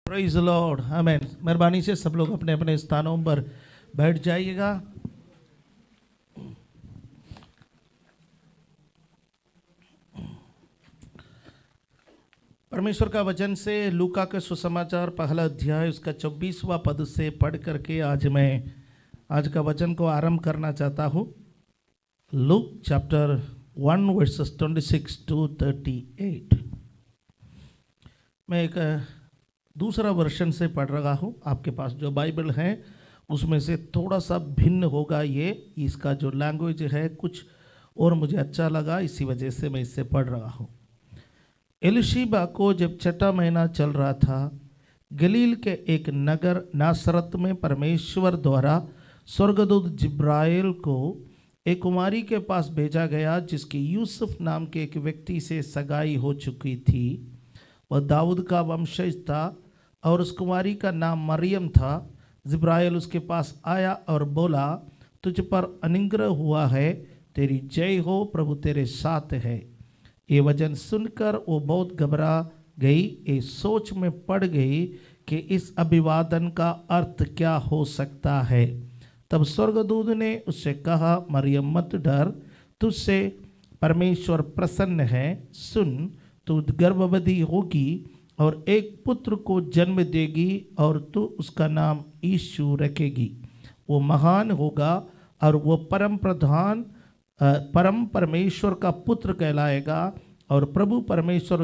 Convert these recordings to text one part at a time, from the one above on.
Praise the Lord, आमेन। मेहरबानी से सब लोग अपने अपने स्थानों पर बैठ जाइएगा। परमेश्वर का वचन से लूका के सुसमाचार पहला अध्याय उसका 24वां पद से पढ़ करके आज का वचन को आरंभ करना चाहता हूँ। Luke chapter 1 versus 26 to 38। मैं एक दूसरा वर्षन से पढ़ रहा हूँ। आपके पास जो बाइबल है उसमें से थोड़ा सा भिन्न होगा ये, इसका जो लैंग्वेज है कुछ और मुझे अच्छा लगा, इसी वजह से मैं इससे पढ़ रहा हूँ। एलिशीबा को जब छठा महीना चल रहा था, गलील के एक नगर नासरत में परमेश्वर द्वारा स्वर्गदूत जिब्राइल को एक कुमारी के पास भेजा गया जिसकी यूसुफ नाम के एक व्यक्ति से सगाई हो चुकी थी। वह दाऊद का वंशज था और उस कुमारी का नाम मरियम था। जिब्राइल उसके पास आया और बोला, तुझ पर अनुग्रह हुआ है, तेरी जय हो, प्रभु तेरे साथ है। ये वचन सुनकर वो बहुत घबरा गई, ये सोच में पड़ गई कि इस अभिवादन का अर्थ क्या हो सकता है। तब स्वर्गदूत ने उससे कहा, मरियम मत डर, तुझसे परमेश्वर प्रसन्न है। सुन, तू गर्भवती होगी और एक पुत्र को जन्म देगी और तू उसका नाम यीशु रखेगी। वो महान होगा और वो परम परमेश्वर का पुत्र कहलाएगा और प्रभु परमेश्वर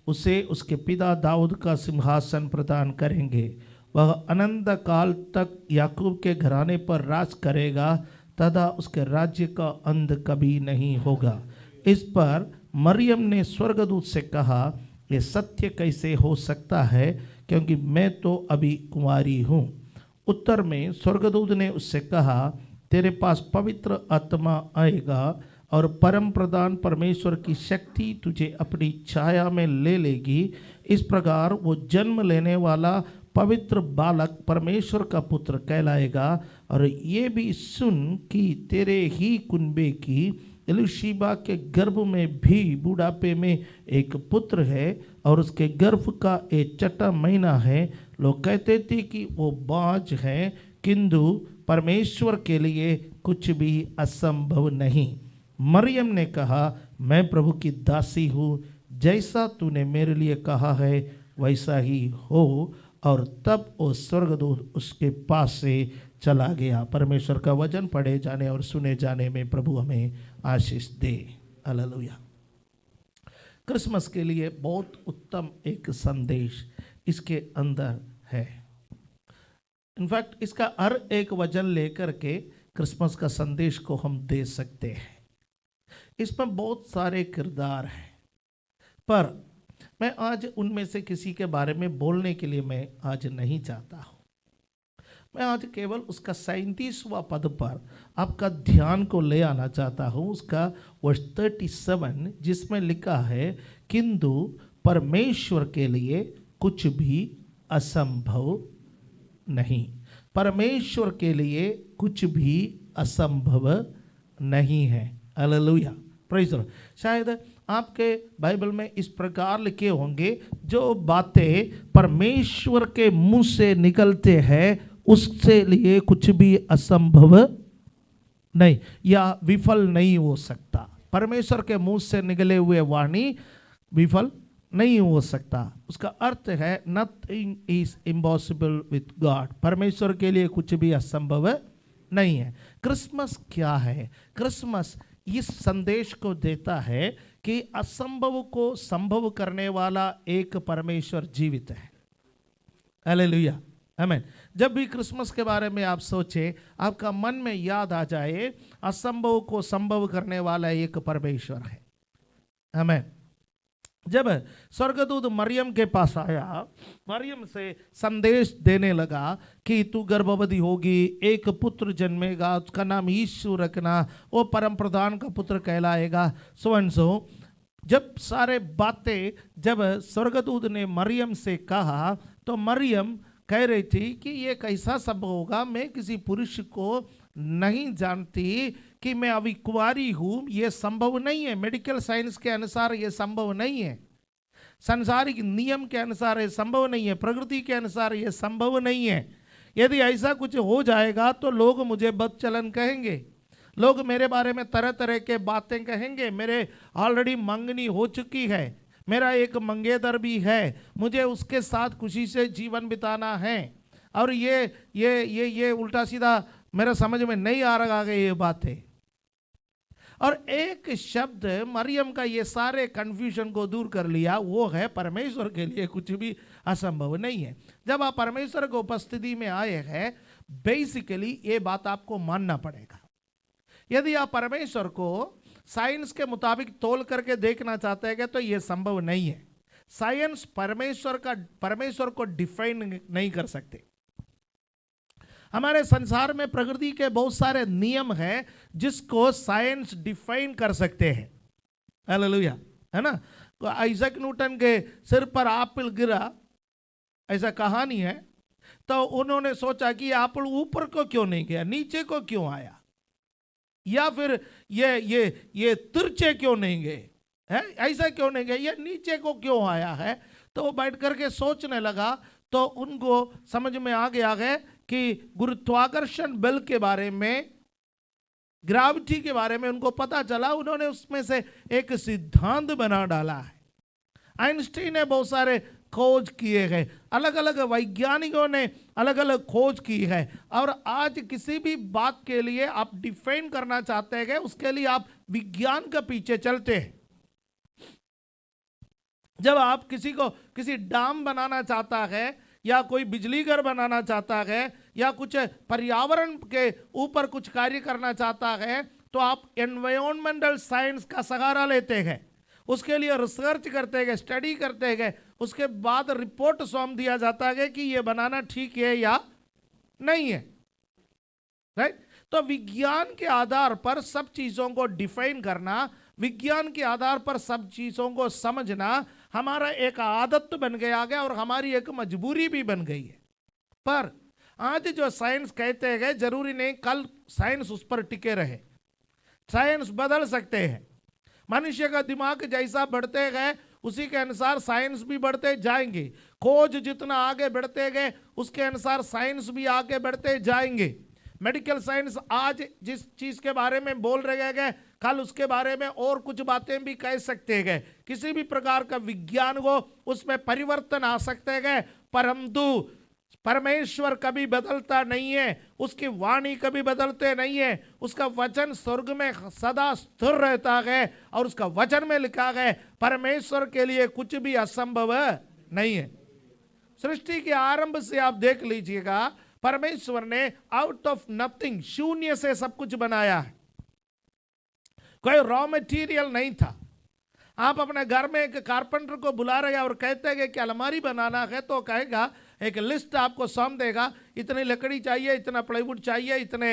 उसे उसके पिता दाऊद का सिंहासन प्रदान करेंगे। वह अनंत काल तक याकूब के घराने पर राज करेगा, तथा उसके राज्य का अंत कभी नहीं होगा। इस पर मरियम ने स्वर्गदूत से कहा, ये सत्य कैसे हो सकता है, क्योंकि मैं तो अभी कुंवारी हूँ। उत्तर में स्वर्गदूत ने उससे कहा, तेरे पास पवित्र आत्मा आएगा और परम प्रधान परमेश्वर की शक्ति तुझे अपनी छाया में ले लेगी। इस प्रकार वो जन्म लेने वाला पवित्र बालक परमेश्वर का पुत्र कहलाएगा। और ये भी सुन कि तेरे ही कुनबे की एलिशीबा के गर्भ में भी बुढ़ापे में एक पुत्र है और उसके गर्भ का एक छठा महीना है। लोग कहते थे कि वो बाँझ है, किंतु परमेश्वर के लिए कुछ भी असंभव नहीं। मरियम ने कहा, मैं प्रभु की दासी हूँ, जैसा तूने मेरे लिए कहा है वैसा ही हो। और तब वो स्वर्गदूत उसके पास से चला गया। परमेश्वर का वचन पढ़े जाने और सुने जाने में प्रभु हमें आशीष दे। हालेलुया। क्रिसमस के लिए बहुत उत्तम एक संदेश इसके अंदर है। इनफैक्ट इसका हर एक वचन लेकर के क्रिसमस का संदेश को हम दे सकते हैं। इसमें बहुत सारे किरदार हैं, पर मैं आज उनमें से किसी के बारे में बोलने के लिए मैं आज नहीं चाहता हूँ। मैं आज केवल उसका 37वां पद पर आपका ध्यान को ले आना चाहता हूँ। उसका वर्ष 37 जिसमें लिखा है, किंतु परमेश्वर के लिए कुछ भी असंभव नहीं। परमेश्वर के लिए कुछ भी असंभव नहीं है। Hallelujah, praise the Lord. शायद आपके बाइबल में इस प्रकार लिखे होंगे, जो बातें परमेश्वर के मुंह से निकलते हैं उससे लिए कुछ भी असंभव नहीं या विफल नहीं हो सकता। परमेश्वर के मुंह से निकले हुए वाणी विफल नहीं हो सकता। उसका अर्थ है nothing is impossible with God. परमेश्वर के लिए कुछ भी असंभव नहीं है। क्रिसमस क्या है? क्रिसमस इस संदेश को देता है कि असंभव को संभव करने वाला एक परमेश्वर जीवित है। हालेलुया, आमीन। जब भी क्रिसमस के बारे में आप सोचें, आपका मन में याद आ जाए असंभव को संभव करने वाला एक परमेश्वर है। आमीन। जब स्वर्गदूत मरियम के पास आया, मरियम से संदेश देने लगा कि तू गर्भवती होगी, एक पुत्र जन्मेगा, उसका नाम यीशु रखना, वो परम प्रधान का पुत्र कहलाएगा, सो एंड सो। जब सारे बातें जब स्वर्गदूत ने मरियम से कहा, तो मरियम कह रही थी कि ये कैसा संभव होगा, मैं किसी पुरुष को नहीं जानती, कि मैं अभी कुंवारी हूँ, ये संभव नहीं है। मेडिकल साइंस के अनुसार ये संभव नहीं है। संसारिक नियम के अनुसार ये संभव नहीं है, प्रकृति के अनुसार ये संभव नहीं है। यदि ऐसा कुछ हो जाएगा तो लोग मुझे बदचलन कहेंगे, लोग मेरे बारे में तरह तरह के बातें कहेंगे। मेरे ऑलरेडी मंगनी हो चुकी है, मेरा एक मंगेतर भी है, मुझे उसके साथ खुशी से जीवन बिताना है। और ये उल्टा सीधा मेरा समझ में नहीं आ रहा है ये बातें। और एक शब्द मरियम का ये सारे कंफ्यूजन को दूर कर लिया, वो है परमेश्वर के लिए कुछ भी असंभव नहीं है। जब आप परमेश्वर की उपस्थिति में आए हैं, बेसिकली ये बात आपको मानना पड़ेगा। यदि आप परमेश्वर को साइंस के मुताबिक तोल करके देखना चाहते हैं तो यह संभव नहीं है। साइंस परमेश्वर को डिफाइन नहीं कर सकते। हमारे संसार में प्रकृति के बहुत सारे नियम हैं जिसको साइंस डिफाइन कर सकते हैं। हालेलुया, है ना। तो आइजैक न्यूटन के सिर पर एप्पल गिरा, ऐसा कहानी है। तो उन्होंने सोचा कि एप्पल ऊपर को क्यों नहीं गया, नीचे को क्यों आया, या फिर ये तिरछे क्यों नहीं गए, है ऐसा क्यों नहीं गए, ये नीचे को क्यों आया है। तो वो बैठ करके सोचने लगा तो उनको समझ में आ गया है कि गुरुत्वाकर्षण बल के बारे में, ग्रेविटी के बारे में उनको पता चला। उन्होंने उसमें से एक सिद्धांत बना डाला है। आइंस्टीन ने बहुत सारे खोज किए हैं, अलग अलग वैज्ञानिकों ने अलग अलग खोज की है। और आज किसी भी बात के लिए आप डिफाइन करना चाहते हैं, उसके लिए आप विज्ञान के पीछे चलते हैं। जब आप किसी डैम बनाना चाहता है, या कोई बिजली घर बनाना चाहता है, या कुछ पर्यावरण के ऊपर कुछ कार्य करना चाहता है, तो आप एनवायरमेंटल साइंस का सहारा लेते हैं, उसके लिए रिसर्च करते हैं, स्टडी करते हैं, उसके बाद रिपोर्ट सौंप दिया जाता है कि ये बनाना ठीक है या नहीं है, राइट। तो विज्ञान के आधार पर सब चीजों को डिफाइन करना, विज्ञान के आधार पर सब चीजों को समझना हमारा एक आदत बन गया है और हमारी एक मजबूरी भी बन गई है। पर आज जो साइंस कहते हैं, जरूरी नहीं कल साइंस उस पर टिके रहे। साइंस बदल सकते हैं। मनुष्य का दिमाग जैसा बढ़ते गए उसी के अनुसार साइंस भी बढ़ते जाएंगे। खोज जितना आगे बढ़ते गए उसके अनुसार साइंस भी आगे बढ़ते जाएंगे। मेडिकल साइंस आज जिस चीज के बारे में बोल रहे गए, कल उसके बारे में और कुछ बातें भी कह सकते गए। किसी भी प्रकार का विज्ञान हो उसमें परिवर्तन आ सकते गए, परंतु परमेश्वर कभी बदलता नहीं है, उसकी वाणी कभी बदलते नहीं है। उसका वचन स्वर्ग में सदा स्थिर रहता है और उसका वचन में लिखा है परमेश्वर के लिए कुछ भी असंभव नहीं है। सृष्टि के आरंभ से आप देख लीजिएगा, परमेश्वर ने आउट ऑफ नथिंग, शून्य से सब कुछ बनाया है। कोई रॉ मटेरियल नहीं था। आप अपने घर में एक कारपेंटर को बुला रहे हैं और कहते हैं कि अलमारी बनाना है, तो कहेगा, एक लिस्ट आपको सौंप देगा, इतनी लकड़ी चाहिए, इतना प्लाईवुड चाहिए, इतने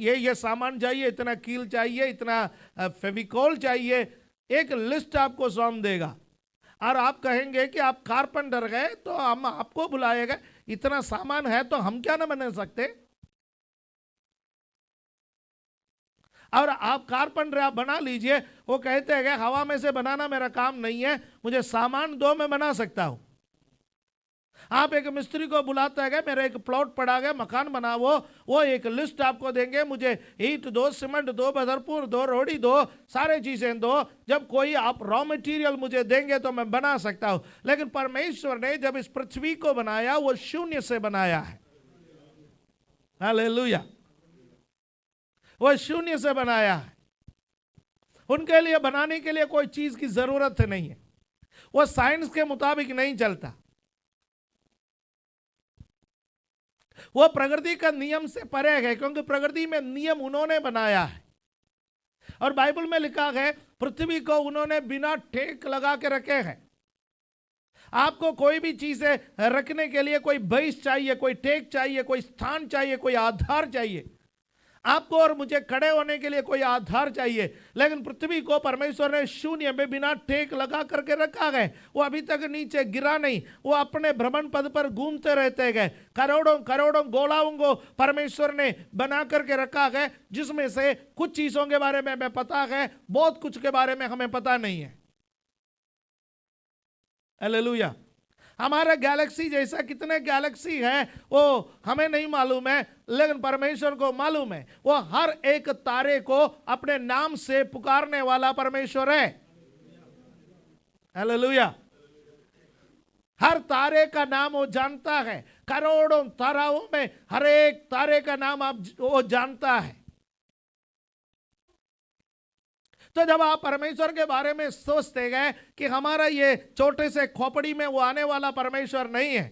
ये सामान चाहिए, इतना कील चाहिए, इतना फेविकोल चाहिए, एक लिस्ट आपको सौंप देगा। और आप कहेंगे कि आप कारपेंटर गए तो हम आपको बुलाएगा, इतना सामान है तो हम क्या ना बना सकते। और आप कारपेंटर आप बना लीजिए, वो कहते हैं हवा में से बनाना मेरा काम नहीं है, मुझे सामान दो मैं बना सकता हूं। आप एक मिस्त्री को बुलाते हैं, मेरा एक प्लॉट पड़ा गया, मकान बनाओ, वो एक लिस्ट आपको देंगे, मुझे ईंट दो, सीमेंट दो, बदरपुर दो, रोड़ी दो, सारे चीजें दो। जब कोई आप रॉ मटेरियल मुझे देंगे तो मैं बना सकता हूं। लेकिन परमेश्वर ने जब इस पृथ्वी को बनाया वो शून्य से बनाया है। हालेलुया, वो शून्य से बनाया है। उनके लिए बनाने के लिए कोई चीज की जरूरत नहीं है। वो साइंस के मुताबिक नहीं चलता, वो प्रकृति का नियम से परे है, क्योंकि प्रकृति में नियम उन्होंने बनाया है। और बाइबल में लिखा है पृथ्वी को उन्होंने बिना टेक लगा के रखे हैं। आपको कोई भी चीजें रखने के लिए कोई बेस चाहिए, कोई टेक चाहिए, कोई स्थान चाहिए, कोई आधार चाहिए। आपको और मुझे खड़े होने के लिए कोई आधार चाहिए। लेकिन पृथ्वी को परमेश्वर ने शून्य में बिना टेक लगा करके रखा है। वो अभी तक नीचे गिरा नहीं, वो अपने भ्रमण पद पर घूमते रहते गए। करोड़ों करोड़ों गोलाओं को परमेश्वर ने बना करके रखा है, जिसमें से कुछ चीजों के बारे में हमें पता है, बहुत कुछ के बारे में हमें पता नहीं है। हालेलुया। हमारा गैलेक्सी जैसा कितने गैलेक्सी है वो हमें नहीं मालूम है, लेकिन परमेश्वर को मालूम है। वो हर एक तारे को अपने नाम से पुकारने वाला परमेश्वर है। हालेलुया। हर तारे का नाम वो जानता है। करोड़ों ताराओं में हर एक तारे का नाम वो जानता है। तो जब आप परमेश्वर के बारे में सोचते गए कि हमारा ये छोटे से खोपड़ी में वो आने वाला परमेश्वर नहीं है।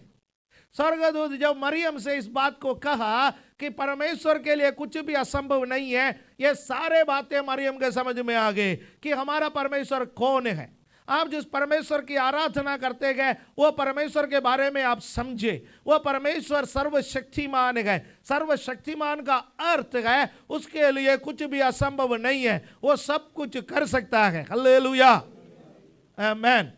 स्वर्गदूत जब मरियम से इस बात को कहा कि परमेश्वर के लिए कुछ भी असंभव नहीं है, ये सारे बातें मरियम के समझ में आ गए कि हमारा परमेश्वर कौन है। आप जिस परमेश्वर की आराधना करते गए वो परमेश्वर के बारे में आप समझे। वो परमेश्वर सर्वशक्तिमान है। सर्वशक्तिमान का अर्थ है उसके लिए कुछ भी असंभव नहीं है, वो सब कुछ कर सकता है। हालेलुया, आमीन।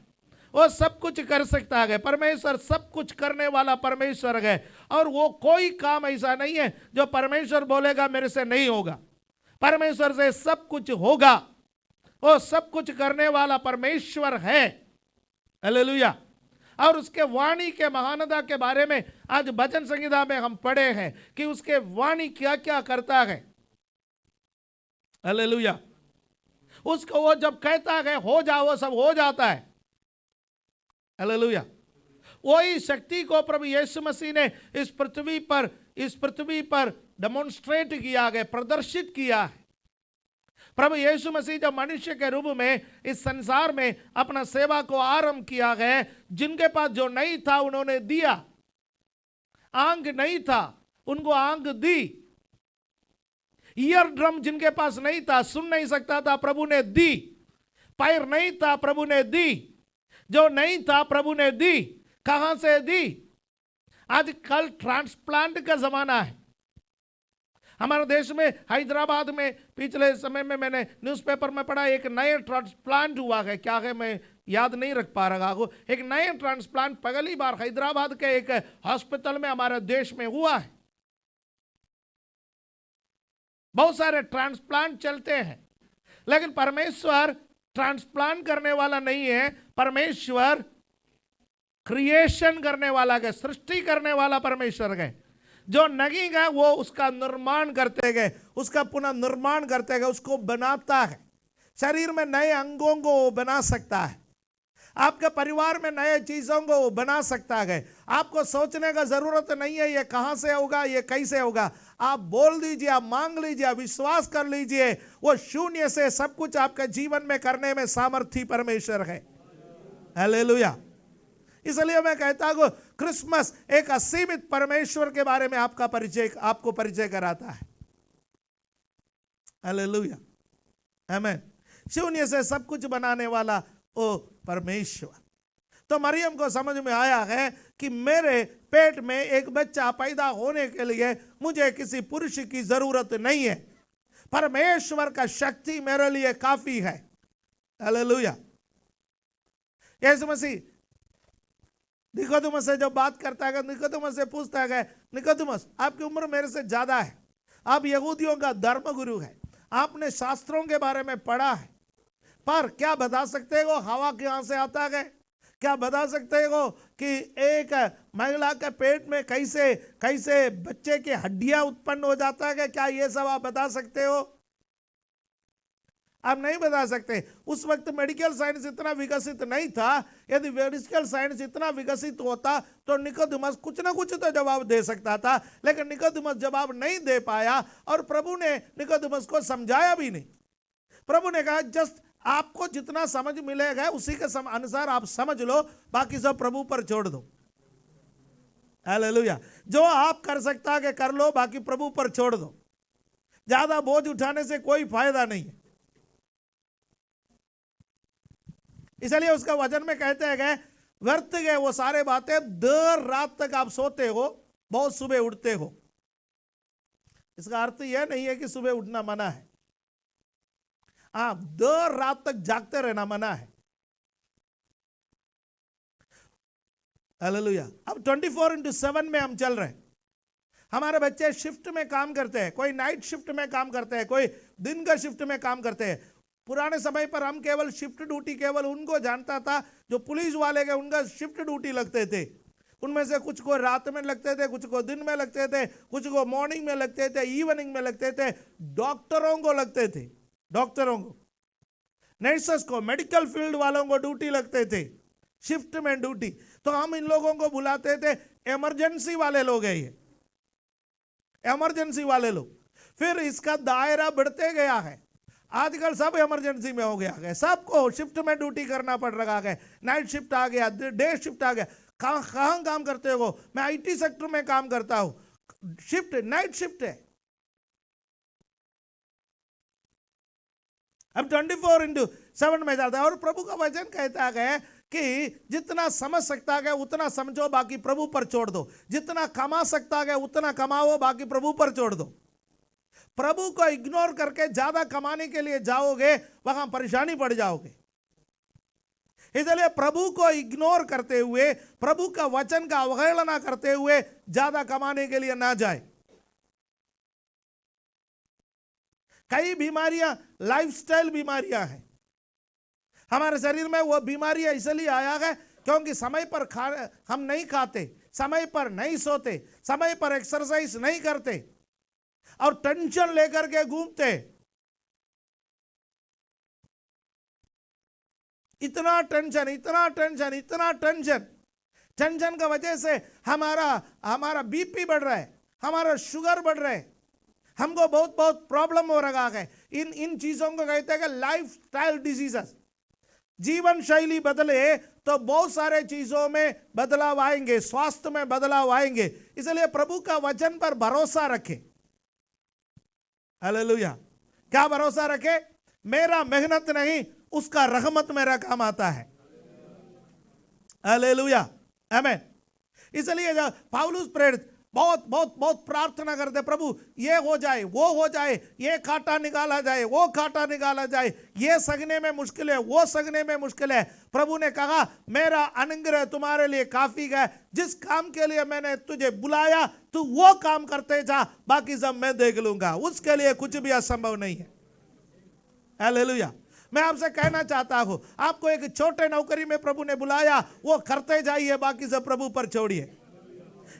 वो सब कुछ कर सकता है। परमेश्वर सब कुछ करने वाला परमेश्वर है। और वो कोई काम ऐसा नहीं है जो परमेश्वर बोलेगा मेरे से नहीं होगा। परमेश्वर से सब कुछ होगा। वो सब कुछ करने वाला परमेश्वर है। हालेलुया। और उसके वाणी के महानता के बारे में आज भजन संहिता में हम पढ़े हैं कि उसके वाणी क्या क्या करता है। हालेलुया। उसको वो जब कहता है हो जाओ, वो सब हो जाता है। हालेलुया। वही शक्ति को प्रभु यीशु मसीह ने इस पृथ्वी पर डेमोन्स्ट्रेट किया है, प्रदर्शित किया है। प्रभु यीशु मसीह जब मनुष्य के रूप में इस संसार में अपना सेवा को आरंभ किया है, जिनके पास जो नहीं था उन्होंने दिया। आंख नहीं था उनको आंख दी। ईयर ड्रम जिनके पास नहीं था, सुन नहीं सकता था, प्रभु ने दी। पैर नहीं था, प्रभु ने दी। जो नहीं था प्रभु ने दी। कहां से दी? आजकल ट्रांसप्लांट का जमाना है। हमारे देश में हैदराबाद में पिछले समय में मैंने न्यूज़पेपर में पढ़ा, एक नया ट्रांसप्लांट हुआ है। क्या है मैं याद नहीं रख पा रहा हूं। एक नया ट्रांसप्लांट पहली बार हैदराबाद के एक हॉस्पिटल में हमारे देश में हुआ है। बहुत सारे ट्रांसप्लांट चलते हैं, लेकिन परमेश्वर ट्रांसप्लांट करने वाला नहीं है। परमेश्वर क्रिएशन करने वाला है, सृष्टि करने वाला परमेश्वर है। जो नहीं गए वो उसका निर्माण करते गए, उसका पुनः निर्माण करते गए, उसको बनाता है। शरीर में नए अंगों को वो बना सकता है। आपके परिवार में नए चीजों को वो बना सकता है। आपको सोचने का जरूरत नहीं है ये कहां से होगा, ये कैसे होगा। आप बोल दीजिए, आप मांग लीजिए, आप विश्वास कर लीजिए। वो शून्य से सब कुछ आपके जीवन में करने में सामर्थ्य परमेश्वर है। हालेलुया। इसलिए मैं कहता हूं क्रिसमस एक असीमित परमेश्वर के बारे में आपको परिचय कराता है। हालेलुया, आमीन। शून्य से सब कुछ बनाने वाला ओ परमेश्वर। तो मरियम को समझ में आया है कि मेरे पेट में एक बच्चा पैदा होने के लिए मुझे किसी पुरुष की जरूरत नहीं है। परमेश्वर का शक्ति मेरे लिए काफी है। हालेलुया। यीशु मसीह निकोदेमुस से जब बात करता है, निकोदेमुस से पूछता है, निकोदेमुस आपकी उम्र मेरे से ज्यादा है, आप यहूदियों का धर्म गुरु है, आपने शास्त्रों के बारे में पढ़ा है, पर क्या बता सकते हो हवा कहां से आता है? क्या बता सकते हो कि एक महिला के पेट में कैसे कैसे बच्चे की हड्डियां उत्पन्न हो जाता है? क्या ये सब आप बता सकते हो? आप नहीं बता सकते। उस वक्त मेडिकल साइंस इतना विकसित नहीं था। यदि मेडिकल साइंस इतना विकसित होता तो निकोदेमुस कुछ ना कुछ तो जवाब दे सकता था, लेकिन निकोदेमुस जवाब नहीं दे पाया और प्रभु ने निकोदेमुस को समझाया भी नहीं। प्रभु ने कहा जस्ट आपको जितना समझ मिलेगा उसी के अनुसार आप समझ लो, बाकी सब प्रभु पर छोड़ दो। हालेलुया। जो आप कर सकता है कर लो, बाकी प्रभु पर छोड़ दो। ज्यादा बोझ उठाने से कोई फायदा नहीं है। इसलिए उसका वचन में कहते हैं व्यर्थ गए वो सारे बातें, देर रात तक आप सोते हो, बहुत सुबह उठते हो। इसका अर्थ यह नहीं है कि सुबह उठना मना है। आप देर रात तक जागते रहना मना है। हालेलुया। अब 24/7 में हम चल रहे हैं। हमारे बच्चे शिफ्ट में काम करते हैं, कोई नाइट शिफ्ट में काम करते हैं, कोई दिन का शिफ्ट में काम करते हैं। पुराने समय पर हम केवल शिफ्ट ड्यूटी केवल उनको जानता था जो पुलिस वाले के, उनका शिफ्ट ड्यूटी लगते थे। उनमें से कुछ को रात में लगते थे, कुछ को दिन में लगते थे, कुछ को मॉर्निंग में लगते थे, इवनिंग में लगते थे। डॉक्टरों को लगते थे, डॉक्टरों को, नर्सेस को, मेडिकल फील्ड वालों को ड्यूटी लगते थे, शिफ्ट में ड्यूटी। तो हम इन लोगों को बुलाते थे इमरजेंसी वाले लोग है, ये इमरजेंसी वाले लोग। फिर इसका दायरा बढ़ते गया है, आजकल सब इमरजेंसी में हो गया है, सबको शिफ्ट में ड्यूटी करना पड़ रहा है। नाइट शिफ्ट आ गया, डे शिफ्ट आ गया। कहां काम करते हो? मैं आईटी सेक्टर में काम करता हूं, शिफ्ट नाइट शिफ्ट है। अब 24/7 में जाता है। और प्रभु का वचन कहता है कि जितना समझ सकता है उतना समझो, बाकी प्रभु पर छोड़ दो। जितना कमा सकता है उतना कमाओ, बाकी प्रभु पर छोड़ दो। प्रभु को इग्नोर करके ज्यादा कमाने के लिए जाओगे, वहां परेशानी पड़ जाओगे। इसलिए प्रभु को इग्नोर करते हुए, प्रभु का वचन का अवहेलना करते हुए ज्यादा कमाने के लिए ना जाए। कई बीमारियां लाइफस्टाइल बीमारियां हैं हमारे शरीर में। वो बीमारियां इसलिए आया है क्योंकि समय पर हम नहीं खाते, समय पर नहीं सोते, समय पर एक्सरसाइज नहीं करते और टेंशन लेकर के घूमते। इतना टेंशन, इतना टेंशन, इतना टेंशन। टेंशन का वजह से हमारा बीपी बढ़ रहा है, हमारा शुगर बढ़ रहा है, हमको बहुत बहुत प्रॉब्लम हो रहा है। इन चीजों को कहते हैं कि लाइफ स्टाइल डिजीजेस। जीवन शैली बदले तो बहुत सारे चीजों में बदलाव आएंगे, स्वास्थ्य में बदलाव आएंगे। इसलिए प्रभु का वचन पर भरोसा रखें। हालेलुया। क्या भरोसा रखे? मेरा मेहनत नहीं, उसका रहमत मेरा काम आता है। हालेलुया, आमीन। इसलिए जब पौलुस प्रेरित बहुत बहुत बहुत प्रार्थना करते, प्रभु ये हो जाए, वो हो जाए, ये कांटा निकाला जाए, वो कांटा निकाला जाए, ये सगने में मुश्किल है, वो सगने में मुश्किल है। प्रभु ने कहा मेरा अनुग्रह तुम्हारे लिए काफी है। जिस काम के लिए मैंने तुझे बुलाया तू वो काम करते जा, बाकी सब मैं देख लूंगा। उसके लिए कुछ भी असंभव नहीं है। हालेलुया। मैं आपसे कहना चाहता हूं, आपको एक छोटे नौकरी में प्रभु ने बुलाया, वो करते जाइए, बाकी सब प्रभु पर छोड़िए।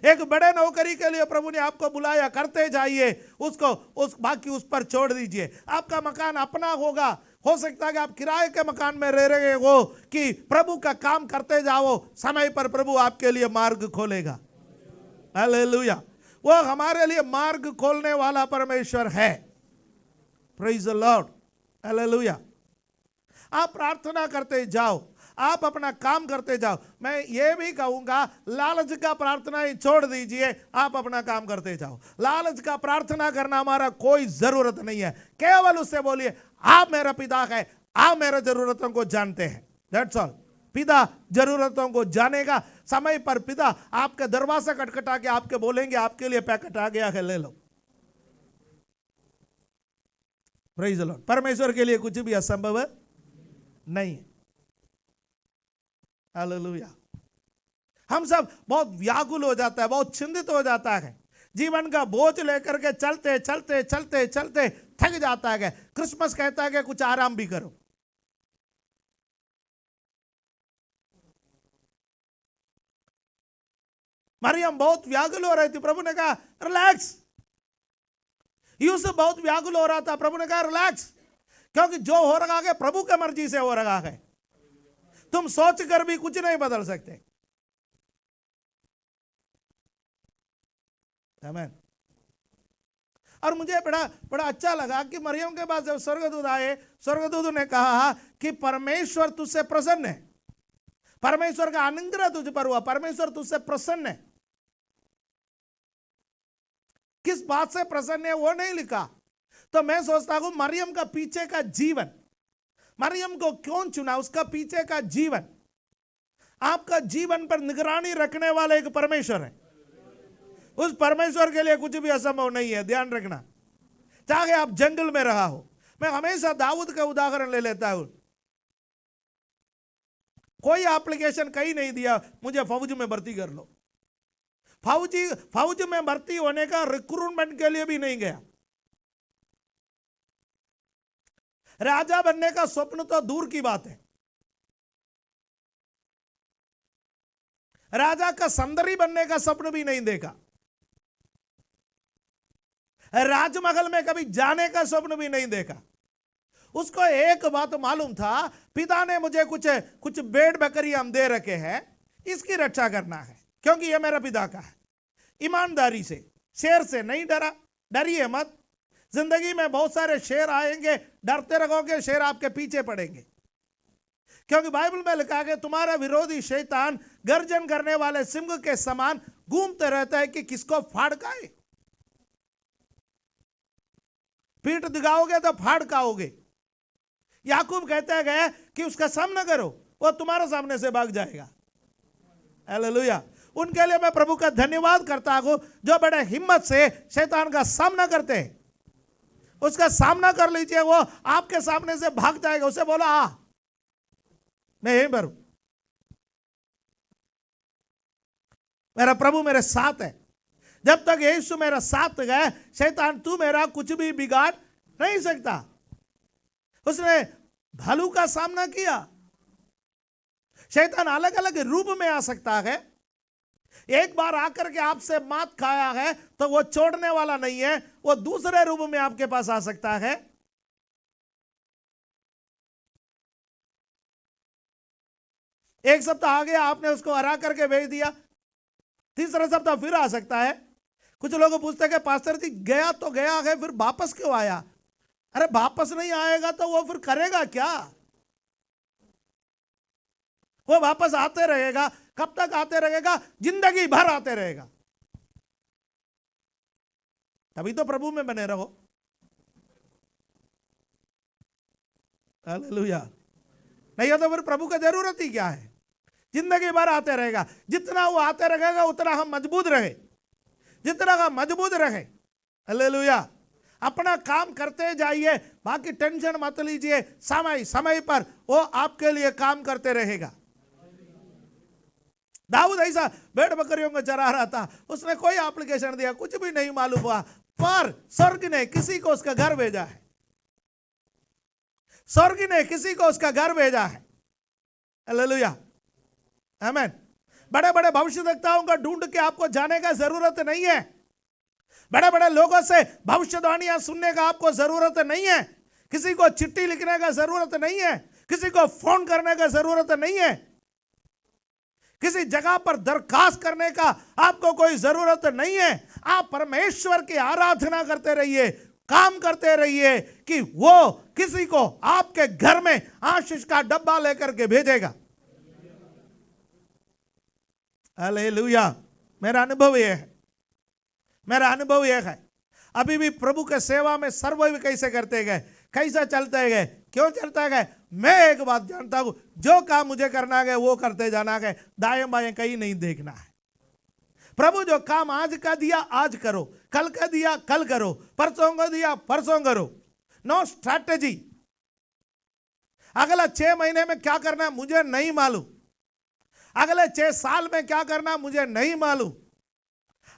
एक बड़े नौकरी के लिए प्रभु ने आपको बुलाया, करते जाइए, बाकी उस पर छोड़ दीजिए। आपका मकान अपना होगा, हो सकता है कि आप किराए के मकान में रह रहे हो, कि प्रभु का काम करते जाओ, समय पर प्रभु आपके लिए मार्ग खोलेगा। हालेलुया। वो हमारे लिए मार्ग खोलने वाला परमेश्वर है। Praise the Lord. हालेलुया। आप प्रार्थना करते जाओ, आप अपना काम करते जाओ। मैं ये भी कहूंगा, लालच का प्रार्थना ही छोड़ दीजिए, आप अपना काम करते जाओ। लालच का प्रार्थना करना हमारा कोई जरूरत नहीं है। केवल उससे बोलिए आप मेरा पिता है, आप मेरे जरूरतों को जानते हैं। That's all. पिता जरूरतों को जानेगा। समय पर पिता आपके दरवाजा खटखटा के आपके बोलेंगे आपके लिए पैकेट आ गया है, ले लो। Praise the Lord. परमेश्वर के लिए कुछ भी असंभव नहीं है। हालेलुया। हम सब बहुत व्याकुल हो जाता है, बहुत चिंतित हो जाता है, जीवन का बोझ लेकर के चलते चलते चलते चलते थक जाता है। क्रिसमस कहता है कि कुछ आराम भी करो। मरियम बहुत व्याकुल हो रही थी, प्रभु ने कहा रिलैक्स। यूसुफ बहुत व्याकुल हो रहा था, प्रभु ने कहा रिलैक्स, क्योंकि जो हो रहा है प्रभु के मर्जी से हो रहा है। तुम सोच कर भी कुछ नहीं बदल सकते। आमीन। और मुझे बड़ा अच्छा लगा कि मरियम के पास जब स्वर्गदूत आए, स्वर्गदूत ने कहा कि परमेश्वर तुझसे प्रसन्न है, परमेश्वर का अनुग्रह तुझ पर हुआ, परमेश्वर तुझसे प्रसन्न है। किस बात से प्रसन्न है वो नहीं लिखा। तो मैं सोचता हूं मरियम का पीछे का जीवन, मरियम को क्यों चुना, उसका पीछे का जीवन। आपका जीवन पर निगरानी रखने वाला एक परमेश्वर है। उस परमेश्वर के लिए कुछ भी असंभव नहीं है, ध्यान रखना। चाहे आप जंगल में रहा हो। मैं हमेशा दाऊद का उदाहरण ले लेता हूं। कोई एप्लीकेशन कहीं नहीं दिया मुझे फौज में भर्ती कर लो। फौज में भर्ती होने का रिक्रूटमेंट के लिए भी नहीं गया, राजा बनने का स्वप्न तो दूर की बात है, राजा का सौंदर्य बनने का स्वप्न भी नहीं देखा, राजमहल में कभी जाने का स्वप्न भी नहीं देखा। उसको एक बात मालूम था, पिता ने मुझे कुछ भेड़ बकरियां दे रखे हैं, इसकी रक्षा करना है, क्योंकि यह मेरा पिता का है। ईमानदारी से, शेर से नहीं डरा, डरिए मत। जिंदगी में बहुत सारे शेर आएंगे, डरते रहोगे, शेर आपके पीछे पड़ेंगे, क्योंकि बाइबल में लिखा है तुम्हारा विरोधी शैतान गर्जन करने वाले सिंह के समान घूमते रहता है कि किसको फाड़ खाए। पीठ दिखाओगे तो फाड़ खाओगे। याकूब कहते हैं कि उसका सामना करो, वो तुम्हारे सामने से भाग जाएगा। हालेलुया। उनके लिए मैं प्रभु का धन्यवाद करता हूं जो बड़े हिम्मत से शैतान का सामना करते हैं। उसका सामना कर लीजिए, वो आपके सामने से भाग जाएगा। उसे बोला आ, मैं यहीं पर हूं, मेरा प्रभु मेरे साथ है। जब तक यीशु मेरा साथ गए, शैतान तू मेरा कुछ भी बिगाड़ नहीं सकता। उसने भालू का सामना किया। शैतान अलग अलग रूप में आ सकता है। एक बार आकर के आपसे मात खाया है तो वो छोड़ने वाला नहीं है, वो दूसरे रूप में आपके पास आ सकता है। एक सप्ताह आ गया, आपने उसको हरा करके भेज दिया, तीसरा सप्ताह फिर आ सकता है। कुछ लोग पूछते हैं कि पास्टर जी गया तो गया है, फिर वापस क्यों आया? अरे वापस नहीं आएगा तो वो फिर करेगा क्या? वो वापस आते रहेगा। कब तक आते रहेगा? जिंदगी भर आते रहेगा। तभी तो प्रभु में बने रहो। हालेलुया। नहीं हो तो फिर प्रभु का जरूरत ही क्या है? जिंदगी भर आते रहेगा। जितना वो आते रहेगा उतना हम मजबूत रहे, जितना हम मजबूत रहे। हालेलुया। अपना काम करते जाइए, बाकी टेंशन मत लीजिए। समय समय पर वो आपके लिए काम करते रहेगा। दाऊद ऐसा भेड़ बकरियों को चरा रहा था, उसने कोई एप्लीकेशन दिया, कुछ भी नहीं मालूम हुआ, पर स्वर्ग ने किसी को उसका घर भेजा है। स्वर्ग ने किसी को उसका घर भेजा है। हालेलुया, आमीन। बड़े बड़े भविष्यवक्ताओं को ढूंढ के आपको जाने का जरूरत नहीं है। बड़े बड़े लोगों से भविष्यवाणियां सुनने का आपको जरूरत नहीं है। किसी को चिट्ठी लिखने का जरूरत नहीं है। किसी को फोन करने का जरूरत नहीं है। किसी जगह पर दरखास्त करने का आपको कोई जरूरत नहीं है। आप परमेश्वर की आराधना करते रहिए, काम करते रहिए कि वो किसी को आपके घर में आशीष का डब्बा लेकर के भेजेगा। हालेलुया। मेरा अनुभव यह है, मेरा अनुभव यह है। अभी भी प्रभु के सेवा में सर्व कैसे करते गए, कैसे चलते गए, क्यों चलते गए? मैं एक बात जानता हूं, जो काम मुझे करना है वो करते जाना है, दाएं बाएं कहीं नहीं देखना है। प्रभु जो काम आज का दिया आज करो, कल का दिया कल करो, परसों को दिया परसों करो। No strategy. अगला 6 महीने में क्या करना है मुझे नहीं मालूम। अगले 6 साल में क्या करना मुझे नहीं मालूम।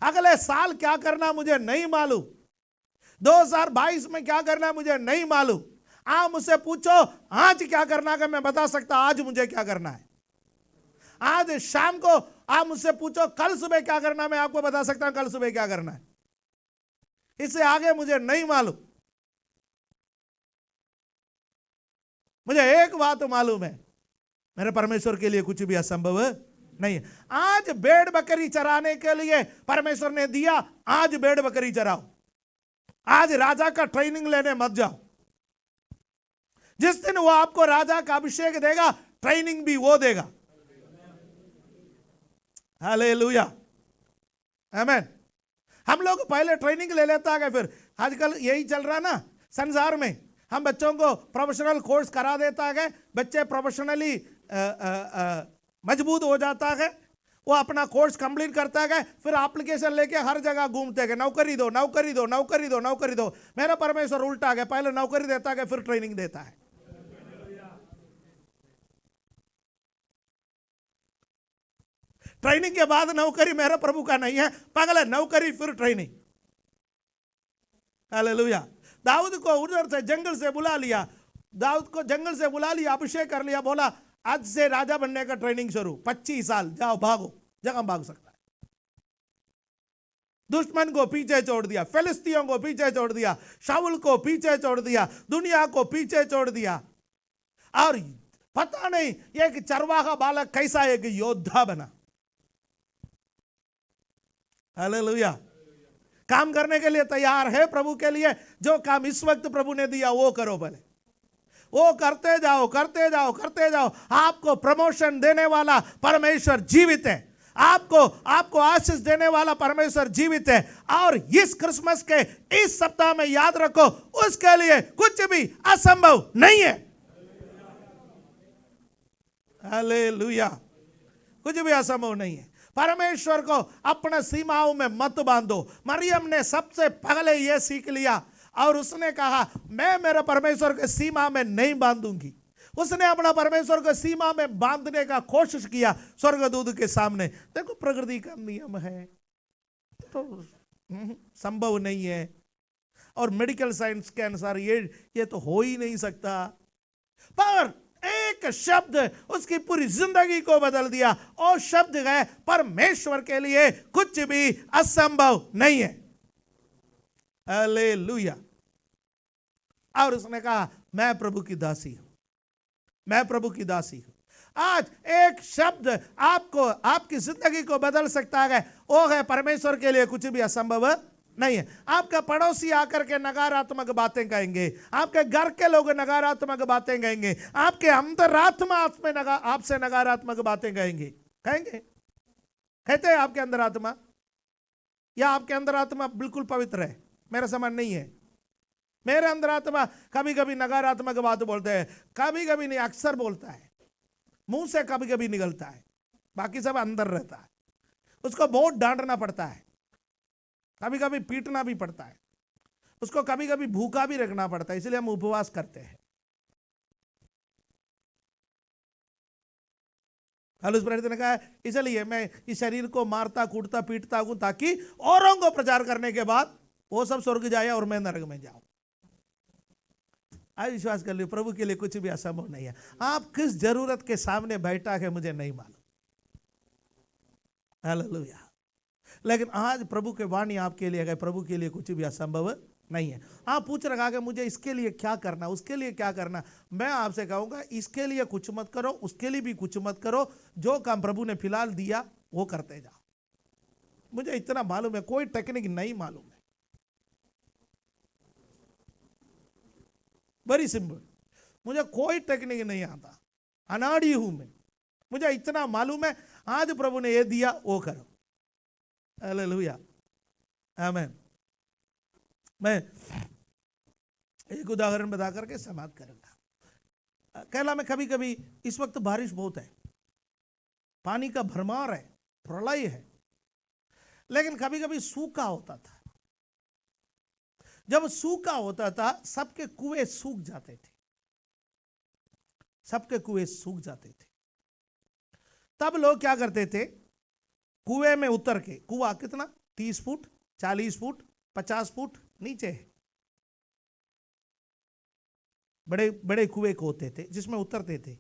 अगले साल क्या करना मुझे नहीं मालूम। 2022 में क्या करना मुझे नहीं मालूम। आप मुझसे पूछो आज क्या करना है, मैं बता सकता आज मुझे क्या करना है। आज शाम को आप मुझसे पूछो कल सुबह क्या करना, मैं आपको बता सकता हूं कल सुबह क्या करना है। इससे आगे मुझे नहीं मालूम। मुझे एक बात मालूम है, मेरे परमेश्वर के लिए कुछ भी असंभव नहीं है। आज भेड़ बकरी चराने के लिए परमेश्वर ने दिया, आज भेड़ बकरी चराओ। आज राजा का ट्रेनिंग लेने मत जाओ। जिस दिन वो आपको राजा का अभिषेक देगा, ट्रेनिंग भी वो देगा। हालेलुया, आमीन। हम लोग पहले ट्रेनिंग ले लेता है, फिर आजकल यही चल रहा ना संसार में, हम बच्चों को प्रोफेशनल कोर्स करा देता है, बच्चे प्रोफेशनली मजबूत हो जाता है, वो अपना कोर्स कंप्लीट करता है, फिर एप्लीकेशन लेके हर जगह घूमते हैं, नौकरी दो नौकरी दो नौकरी दो नौकरी दो। मेरा परमेश्वर उल्टा है, पहले नौकरी देता है फिर ट्रेनिंग देता है। ट्रेनिंग के बाद नौकरी मेरा प्रभु का नहीं है, पगले नौकरी फिर ट्रेनिंग। हालेलुया। दाऊद को उधर से जंगल से बुला लिया, दाऊद को जंगल से बुला लिया, अभिषेक कर लिया, बोला आज से राजा बनने का ट्रेनिंग शुरू, 25 साल जाओ भागो, जगह भाग सकता है। दुश्मन को पीछे छोड़ दिया, फिलिस्तियों को पीछे छोड़ दिया, शाऊल को पीछे छोड़ दिया, दुनिया को पीछे छोड़ दिया, और पता नहीं एक चरवाहा बालक कैसा एक योद्धा बना। हालेलुया। काम करने के लिए तैयार है प्रभु के लिए। जो काम इस वक्त प्रभु ने दिया वो करो, भले वो करते जाओ, करते जाओ, करते जाओ। आपको प्रमोशन देने वाला परमेश्वर जीवित है, आपको आशीष देने वाला परमेश्वर जीवित है। और इस क्रिसमस के इस सप्ताह में याद रखो, उसके लिए कुछ भी असंभव नहीं है। हालेलुया। कुछ भी असंभव नहीं है। परमेश्वर को अपने सीमाओं में मत बांधो। मरियम ने सबसे पहले यह सीख लिया और उसने कहा मैं मेरे परमेश्वर के सीमा में नहीं बांधूंगी। उसने अपना परमेश्वर को सीमा में बांधने का कोशिश किया स्वर्गदूत के सामने। देखो प्रकृति का नियम है तो संभव नहीं है, और मेडिकल साइंस के अनुसार ये तो हो ही नहीं सकता। पर एक शब्द उसकी पूरी जिंदगी को बदल दिया, और शब्द है परमेश्वर के लिए कुछ भी असंभव नहीं है। हालेलुया। और उसने कहा मैं प्रभु की दासी हूं, मैं प्रभु की दासी हूं। आज एक शब्द आपको, आपकी जिंदगी को बदल सकता है, वो है परमेश्वर के लिए कुछ भी असंभव नहीं है। आपका पड़ोसी आकर के नकारात्मक बातें कहेंगे, आपके घर के लोग नकारात्मक बातें कहेंगे, आपके अंतरात्मा आपसे नकारात्मक बातें कहेंगे। कहते हैं आपके अंतरात्मा, या आपके अंतरात्मा बिल्कुल पवित्र है? मेरा समान नहीं है। मेरे अंतरात्मा कभी कभी नकारात्मक बात बोलते हैं, कभी कभी नहीं, अक्सर बोलता है, मुंह से कभी कभी निकलता है, बाकी सब अंदर रहता है। उसको बहुत डांटना पड़ता है, कभी कभी पीटना भी पड़ता है, उसको कभी कभी भूखा भी रखना पड़ता है, इसलिए हम उपवास करते हैं। हालूस प्रेरित ने कहा इसलिए मैं इस शरीर को मारता कूटता पीटता हूं ताकि औरों को प्रचार करने के बाद वो सब स्वर्ग जाए और मैं नरक में जाऊं। आज विश्वास कर लो प्रभु के लिए कुछ भी असंभव नहीं है। आप किस जरूरत के सामने बैठा है मुझे नहीं मालूम। हालेलुया। लेकिन आज प्रभु के वाणी आपके लिए है, प्रभु के लिए कुछ भी असंभव नहीं है। आप पूछ रखा कि मुझे इसके लिए क्या करना, उसके लिए क्या करना। मैं आपसे कहूंगा इसके लिए कुछ मत करो, उसके लिए भी कुछ मत करो। जो काम प्रभु ने फिलहाल दिया वो करते जाओ। मुझे इतना मालूम है, कोई टेक्निक नहीं मालूम है, वेरी सिंपल। मुझे कोई टेक्निक नहीं आता, अनाड़ी हूं मैं। मुझे इतना मालूम है आज प्रभु ने ये दिया वो करो। हालेलुया, आमीन। मैं एक उदाहरण बता करके समाप्त करूंगा। केरला में कभी कभी, इस वक्त बारिश बहुत है, पानी का भरमार है, प्रलय है, लेकिन कभी कभी सूखा होता था। जब सूखा होता था सबके कुएं सूख जाते थे, सबके कुएं सूख जाते थे। तब लोग क्या करते थे, कुएं में उतर के, कुआं कितना 30 फुट 40 फुट 50 फुट नीचे है, बड़े बड़े कुएं को होते थे जिसमें उतरते थे।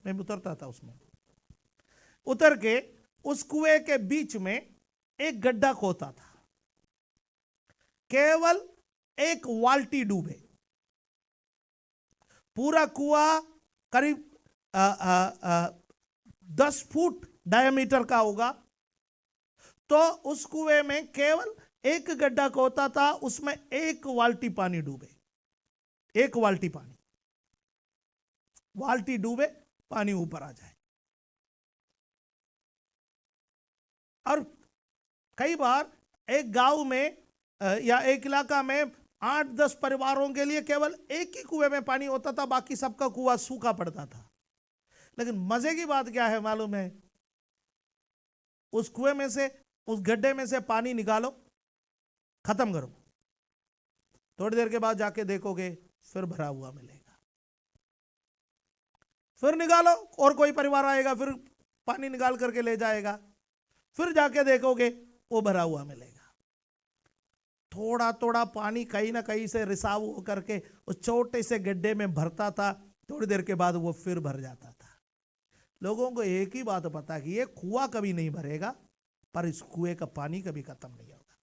मैं उतरता था उसमें। उतर के उस कुएं के बीच में एक गड्ढा खोदता था, केवल एक बाल्टी डूबे। पूरा कुआं करीब 10 फुट डायमीटर का होगा, तो उस कुएं में केवल एक गड्ढा खोदता था, उसमें एक बाल्टी पानी डूबे। एक बाल्टी पानी, बाल्टी डूबे पानी ऊपर आ जाए। और कई बार एक गांव में या एक इलाका में 8-10 परिवारों के लिए केवल एक ही कुएं में पानी होता था, बाकी सबका कुआं सूखा पड़ता था। लेकिन मजे की बात क्या है मालूम है, उस कुएं में से, उस गड्ढे में से पानी निकालो, खत्म करो, थोड़ी देर के बाद जाके देखोगे फिर भरा हुआ मिलेगा। फिर निकालो और कोई परिवार आएगा, फिर पानी निकाल करके ले जाएगा, फिर जाके देखोगे वो भरा हुआ मिलेगा। थोड़ा थोड़ा पानी कहीं ना कहीं से रिसाव होकर के उस छोटे से गड्ढे में भरता था, थोड़ी देर के बाद वो फिर भर जाता था। लोगों को एक ही बात पता कि ये कुआं कभी नहीं भरेगा, पर इस कुएं का पानी कभी खत्म नहीं होगा।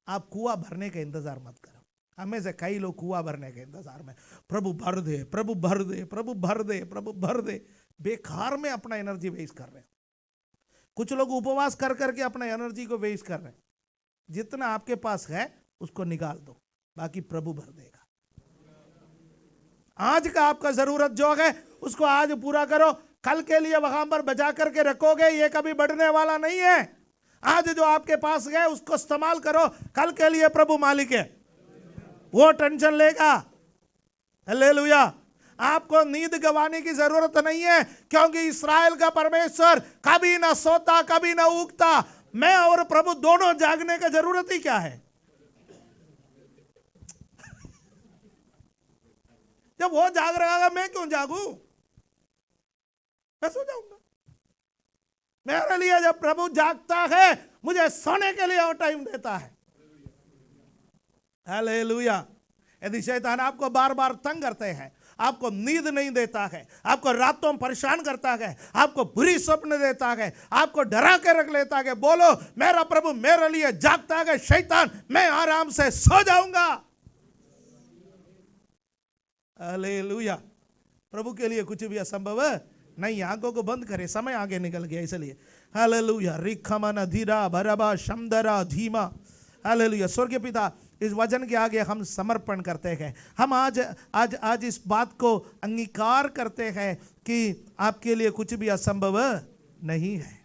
आप कुआं भरने का इंतजार मत करो। हमें से कई लोग कुआं भरने के इंतजार में, प्रभु भर दे, प्रभु भर दे, प्रभु भर दे, प्रभु भर दे, बेकार में अपना एनर्जी वेस्ट कर रहे हैं। कुछ लोग उपवास कर करके अपना एनर्जी को वेस्ट कर रहे हैं। जितना आपके पास है उसको निकाल दो, बाकी प्रभु भर देगा। आज का आपका जरूरत जो है उसको आज पूरा करो, कल के लिए वहां पर बचा करके रखोगे, ये कभी बढ़ने वाला नहीं है। आज जो आपके पास है उसको इस्तेमाल करो, कल के लिए प्रभु मालिक है, वो टेंशन लेगा। हालेलुया। आपको नींद गंवाने की जरूरत नहीं है, क्योंकि इस्राएल का परमेश्वर कभी ना सोता कभी ना उगता। मैं और प्रभु दोनों जागने का जरूरत ही क्या है? जब वो जाग रहा है मैं क्यों जागूं? मैं सो जाऊंगा। मेरे लिए जब प्रभु जागता है मुझे सोने के लिए वो टाइम देता है। हालेलुया। यदि शैतान आपको बार बार तंग करते हैं, आपको नींद नहीं देता है, आपको रातों में परेशान करता है, आपको बुरी स्वप्न देता है, आपको डरा के रख लेता है, बोलो मेरा प्रभु मेरे लिए जागता है, शैतान मैं आराम से सो जाऊंगा। हालेलुया। प्रभु के लिए कुछ भी असंभव नहीं। आंखों को बंद करे, समय आगे निकल गया इसलिए। हालेलुया। रिखमन धीरा भरबा शमदरा धीमा। हालेलुया। स्वर्गीय पिता, इस वचन के आगे हम समर्पण करते हैं। हम आज इस बात को अंगीकार करते हैं कि आपके लिए कुछ भी असंभव नहीं है।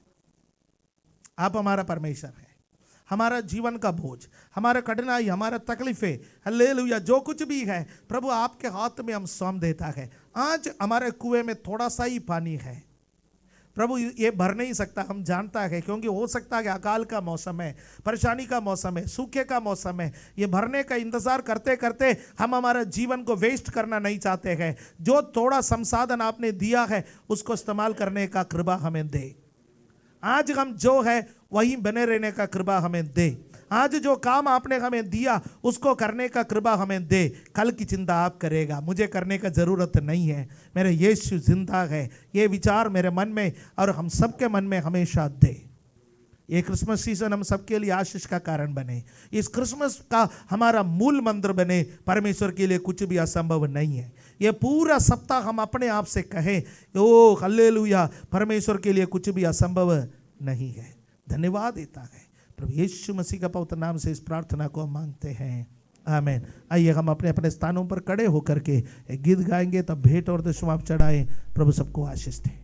आप हमारा परमेश्वर है। हमारा जीवन का बोझ, हमारा कठिनाई, हमारा तकलीफें, हालेलुया, जो कुछ भी है प्रभु आपके हाथ में हम सौंप देता है। आज हमारे कुएं में थोड़ा सा ही पानी है प्रभु, ये भर नहीं सकता, हम जानता है, क्योंकि हो सकता है कि अकाल का मौसम है, परेशानी का मौसम है, सूखे का मौसम है। ये भरने का इंतजार करते करते हम हमारा जीवन को वेस्ट करना नहीं चाहते हैं। जो थोड़ा संसाधन आपने दिया है उसको इस्तेमाल करने का कृपा हमें दे। आज हम जो है वहीं बने रहने का कृपा हमें दे। आज जो काम आपने हमें दिया उसको करने का कृपा हमें दे। कल की चिंता आप करेगा, मुझे करने का जरूरत नहीं है, मेरे यीशु जिंदा है। ये विचार मेरे मन में और हम सबके मन में हमेशा दे। ये क्रिसमस सीजन हम सबके लिए आशीष का कारण बने। इस क्रिसमस का हमारा मूल मंत्र बने, परमेश्वर के लिए कुछ भी असंभव नहीं है। ये पूरा सप्ताह हम अपने आप से कहें, ओ हालेलुया, परमेश्वर के लिए कुछ भी असंभव नहीं है। धन्यवाद देता है प्रभु यीशु मसीह का पवित्र नाम से इस प्रार्थना को हम मांगते हैं, आमीन। आइए हम अपने अपने स्थानों पर खड़े होकर के एक गीत गाएंगे, तब भेंट और दशमाप चढ़ाएं। प्रभु सबको आशीष दे।